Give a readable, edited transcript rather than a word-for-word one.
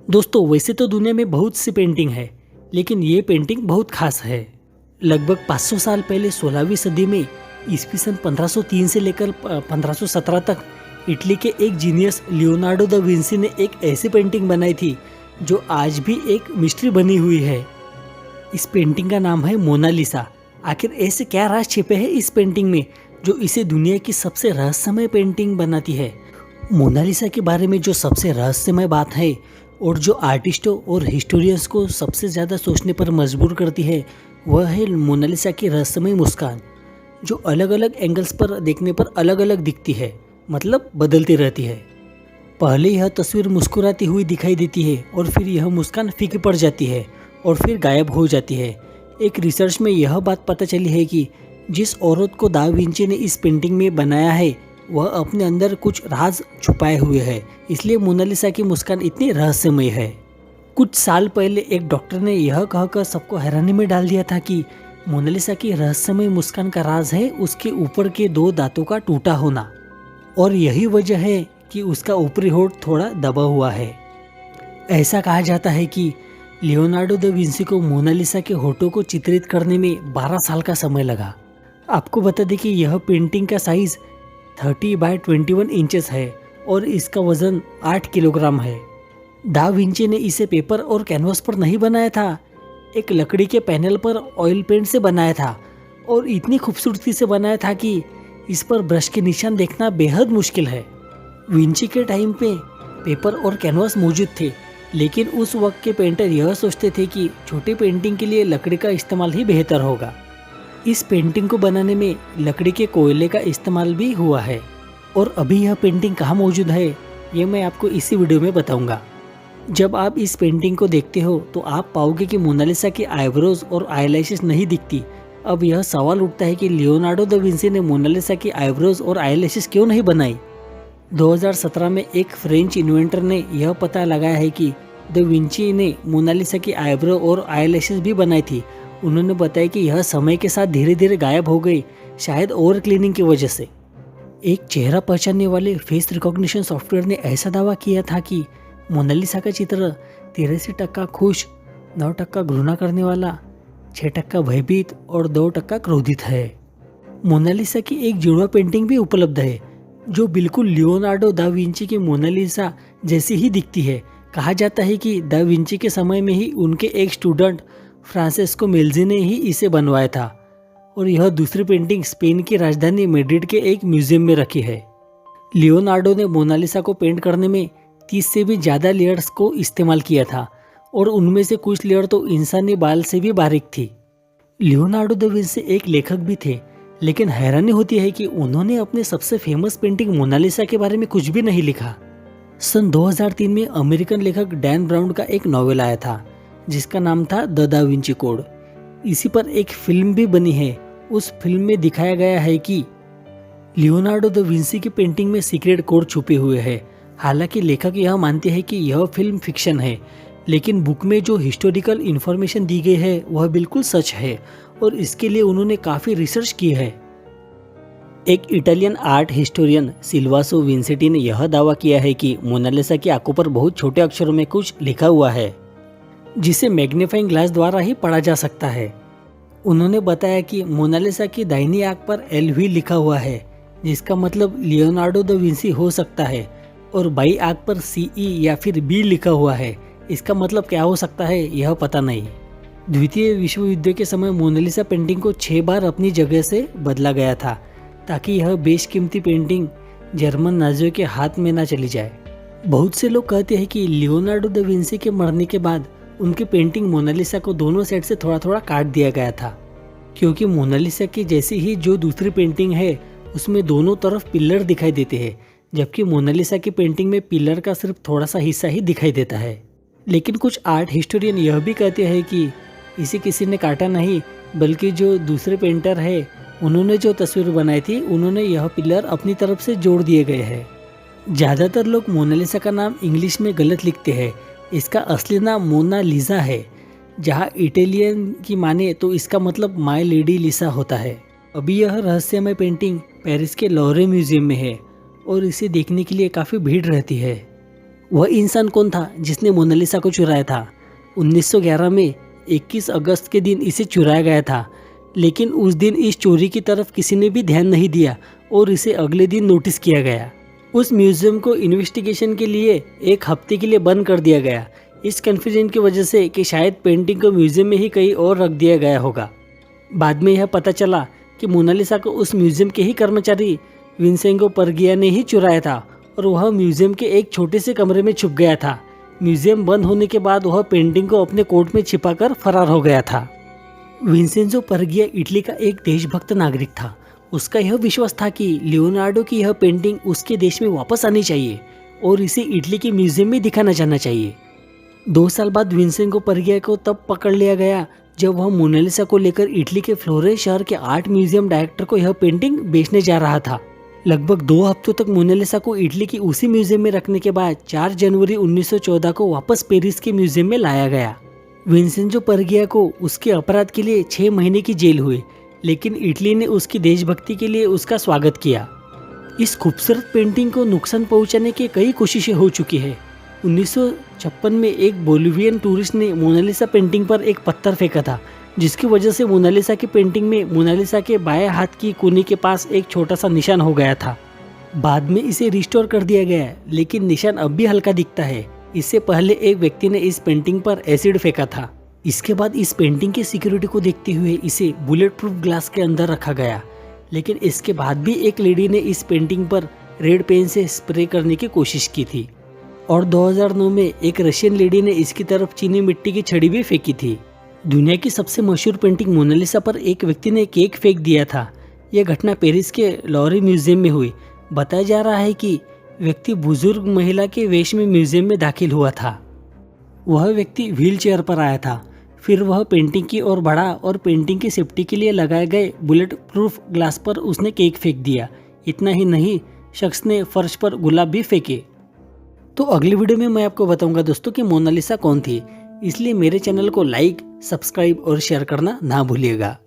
दोस्तों वैसे तो दुनिया में बहुत सी पेंटिंग है, लेकिन ये पेंटिंग बहुत खास है। लगभग 500 साल पहले 16वीं सदी में ईस्वी सन 1503 से लेकर 1517 तक इटली के एक जीनियस लियोनार्डो दा विंसी ने एक ऐसी पेंटिंग बनाई थी जो आज भी एक मिस्ट्री बनी हुई है। इस पेंटिंग का नाम है मोनालिसा। आखिर ऐसे क्या राज छिपे हैं इस पेंटिंग में जो इसे दुनिया की सबसे रहस्यमय पेंटिंग बनाती है। मोनालिसा के बारे में जो सबसे रहस्यमय बात है और जो आर्टिस्टों और हिस्टोरियंस को सबसे ज़्यादा सोचने पर मजबूर करती है, वह है मोनालिसा की रहस्यमय मुस्कान, जो अलग अलग एंगल्स पर देखने पर अलग अलग दिखती है, मतलब बदलती रहती है। पहले यह तस्वीर मुस्कुराती हुई दिखाई देती है और फिर यह मुस्कान फीकी पड़ जाती है और फिर गायब हो जाती है। एक रिसर्च में यह बात पता चली है कि जिस औरत को दा विंची ने इस पेंटिंग में बनाया है, वह अपने अंदर कुछ राज छुपाए हुए है, इसलिए मोनालिसा की मुस्कान इतनी रहस्यमय है। कुछ साल पहले एक डॉक्टर ने यह कहकर सबको हैरानी में डाल दिया था कि मोनालिसा की रहस्यमय मुस्कान का राज है उसके ऊपर के 2 दांतों का टूटा होना, और यही वजह है कि उसका ऊपरी होंठ थोड़ा दबा हुआ है। ऐसा कहा जाता है कि लियोनार्डो दा विंसी को मोनालिसा के होठों को चित्रित करने में 12 साल का समय लगा। आपको बता दें कि यह पेंटिंग का साइज 30 बाय 21 इंचेस है और इसका वजन 8 किलोग्राम है। दा विंची ने इसे पेपर और कैनवास पर नहीं बनाया था, एक लकड़ी के पैनल पर ऑयल पेंट से बनाया था, और इतनी खूबसूरती से बनाया था कि इस पर ब्रश के निशान देखना बेहद मुश्किल है। विंची के टाइम पे पेपर और कैनवास मौजूद थे, लेकिन उस वक्त के पेंटर यह सोचते थे कि छोटी पेंटिंग के लिए लकड़ी का इस्तेमाल ही बेहतर होगा। इस पेंटिंग को बनाने में लकड़ी के कोयले का इस्तेमाल भी हुआ है, और अभी यह पेंटिंग कहाँ मौजूद है ये मैं आपको इसी वीडियो में बताऊंगा। जब आप इस पेंटिंग को देखते हो तो आप पाओगे कि मोनालिसा की आईब्रोज और आईलैशेस नहीं दिखती। अब यह सवाल उठता है कि लियोनार्डो दा विंसी ने मोनालिसा की आईब्रोज और आईलैशेस क्यों नहीं बनाई। 2017 में एक फ्रेंच इन्वेंटर ने यह पता लगाया है कि दा विंची ने मोनालिसा की आईब्रो और आईलैशेस भी बनाई थी। उन्होंने बताया कि यह समय के साथ धीरे धीरे गायब हो गई, शायद ओवर क्लीनिंग की वजह से। एक चेहरा पहचानने वाले फेस रिकॉग्निशन सॉफ्टवेयर ने ऐसा दावा किया था कि मोनालिसा का चित्र 83% खुश, 9% घृणा करने वाला, 6% भयभीत और 2% क्रोधित है। मोनालिसा की एक जुड़वा पेंटिंग भी उपलब्ध है जो बिल्कुल लियोनार्डो दा विंची की मोनालिसा जैसी ही दिखती है। कहा जाता है कि दा विंची के समय में ही उनके एक स्टूडेंट फ्रांसेस्को मेल्जी ने ही इसे बनवाया था, और यह दूसरी पेंटिंग स्पेन की राजधानी मैड्रिड के एक म्यूजियम में रखी है। लियोनार्डो ने मोनालिसा को पेंट करने में 30 से भी ज़्यादा लेयर्स को इस्तेमाल किया था, और उनमें से कुछ लेयर तो इंसानी बाल से भी बारीक थी। लियोनार्डो दा विंसी एक लेखक भी थे, लेकिन हैरानी होती है कि उन्होंने अपने सबसे फेमस पेंटिंग मोनालिसा के बारे में कुछ भी नहीं लिखा। सन 2003 में अमेरिकन लेखक डैन ब्राउन का एक नॉवेल आया था जिसका नाम था द दा विंची कोड। इसी पर एक फिल्म भी बनी है। उस फिल्म में दिखाया गया है कि लियोनार्डो दा विंसी की पेंटिंग में सीक्रेट कोड छुपे हुए हैं। हालांकि लेखक यह मानते हैं कि यह फिल्म फिक्शन है, लेकिन बुक में जो हिस्टोरिकल इन्फॉर्मेशन दी गई है वह बिल्कुल सच है, और इसके लिए उन्होंने काफ़ी रिसर्च की है। एक इटालियन आर्ट हिस्टोरियन सिल्वासो विंसेटी ने यह दावा किया है कि मोनालिसा की आंखों पर बहुत छोटे अक्षरों में कुछ लिखा हुआ है जिसे मैग्नीफाइंग ग्लास द्वारा ही पढ़ा जा सकता है। उन्होंने बताया कि मोनालिसा की दाहिनी आंख पर LV लिखा हुआ है, जिसका मतलब लियोनार्डो दा विंसी हो सकता है, और बाई आंख पर CE या फिर B लिखा हुआ है। इसका मतलब क्या हो सकता है यह पता नहीं। द्वितीय विश्व युद्ध के समय मोनालिसा पेंटिंग को 6 बार अपनी जगह से बदला गया था ताकि यह बेशकीमती पेंटिंग जर्मन नाजियों के हाथ में न चली जाए। बहुत से लोग कहते हैं कि लियोनार्डो दा विंसी के मरने के बाद उनकी पेंटिंग मोनालिसा को दोनों साइड से थोड़ा थोड़ा काट दिया गया था, क्योंकि मोनालिसा की जैसी ही जो दूसरी पेंटिंग है उसमें दोनों तरफ पिलर दिखाई देते हैं, जबकि मोनालिसा की पेंटिंग में पिलर का सिर्फ थोड़ा सा हिस्सा ही दिखाई देता है। लेकिन कुछ आर्ट हिस्टोरियन यह भी कहते हैं कि इसे किसी ने काटा नहीं, बल्कि जो दूसरे पेंटर है उन्होंने जो तस्वीर बनाई थी उन्होंने यह पिलर अपनी तरफ से जोड़ दिए गए हैं। ज़्यादातर लोग मोनालिसा का नाम इंग्लिश में गलत लिखते हैं। इसका असली नाम मोना लिसा है। जहाँ इटालियन की माने तो इसका मतलब माय लेडी लिसा होता है। अभी यह रहस्यमय पेंटिंग पेरिस के लॉवरे म्यूजियम में है और इसे देखने के लिए काफ़ी भीड़ रहती है। वह इंसान कौन था जिसने मोनालिसा को चुराया था? 1911 में 21 अगस्त के दिन इसे चुराया गया था, लेकिन उस दिन इस चोरी की तरफ किसी ने भी ध्यान नहीं दिया और इसे अगले दिन नोटिस किया गया। उस म्यूजियम को इन्वेस्टिगेशन के लिए एक हफ्ते के लिए बंद कर दिया गया, इस कन्फ्यूजन की वजह से कि शायद पेंटिंग को म्यूजियम में ही कहीं और रख दिया गया होगा। बाद में यह पता चला कि मोनालिसा को उस म्यूजियम के ही कर्मचारी विंसेंटो परगिया ने ही चुराया था और वह म्यूजियम के एक छोटे से कमरे में छुप गया था। म्यूजियम बंद होने के बाद वह पेंटिंग को अपने कोट में छिपाकर फरार हो गया था। विंसेंटो परगिया इटली का एक देशभक्त नागरिक था। उसका यह विश्वास था कि लियोनार्डो की यह पेंटिंग उसके देश में वापस आनी चाहिए और इसे इटली के म्यूजियम में दिखाना जाना चाहिए। 2 साल बाद विंसेंटो परगिया को तब पकड़ लिया गया जब वह मोनालिसा को लेकर इटली के फ्लोरेंस शहर के आर्ट म्यूजियम डायरेक्टर को यह पेंटिंग बेचने जा रहा था। लगभग 2 हफ्तों तक मोनालिसा को इटली की उसी म्यूजियम में रखने के बाद 4 जनवरी 1914 को वापस पेरिस के म्यूजियम में लाया गया। विंसेंटो परगिया को उसके अपराध के लिए 6 महीने की जेल हुई, लेकिन इटली ने उसकी देशभक्ति के लिए उसका स्वागत किया। इस खूबसूरत पेंटिंग को नुकसान पहुंचाने की कई कोशिशें हो चुकी है। 1956 में एक बोलिवियन टूरिस्ट ने मोनालिसा पेंटिंग पर एक पत्थर फेंका था, जिसकी वजह से मोनालिसा की पेंटिंग में मोनालिसा के बाएं हाथ की कोने के पास एक छोटा सा निशान हो गया था। बाद में इसे रिस्टोर कर दिया गया, लेकिन निशान अब भी हल्का दिखता है। इससे पहले एक व्यक्ति ने इस पेंटिंग पर एसिड फेंका था। इसके बाद इस पेंटिंग की सिक्योरिटी को देखते हुए इसे बुलेट प्रूफ ग्लास के अंदर रखा गया, लेकिन इसके बाद भी एक लेडी ने इस पेंटिंग पर रेड पेन से स्प्रे करने की कोशिश की थी और 2009 में एक रशियन लेडी ने इसकी तरफ चीनी मिट्टी की छड़ी भी फेंकी थी। दुनिया की सबसे मशहूर पेंटिंग मोनालिसा पर एक व्यक्ति ने केक फेंक दिया था। यह घटना पेरिस के लॉरी म्यूजियम में हुई। बताया जा रहा है कि व्यक्ति बुजुर्ग महिला के वेश में म्यूजियम में दाखिल हुआ था। वह व्यक्ति व्हील चेयर पर आया था। फिर वह पेंटिंग की ओर बढ़ा और पेंटिंग की सेफ्टी के लिए लगाए गए बुलेट प्रूफ ग्लास पर उसने केक फेंक दिया। इतना ही नहीं, शख्स ने फर्श पर गुलाब भी फेंके। तो अगली वीडियो में मैं आपको बताऊंगा दोस्तों कि मोनालिसा कौन थी, इसलिए मेरे चैनल को लाइक, सब्सक्राइब और शेयर करना ना भूलिएगा।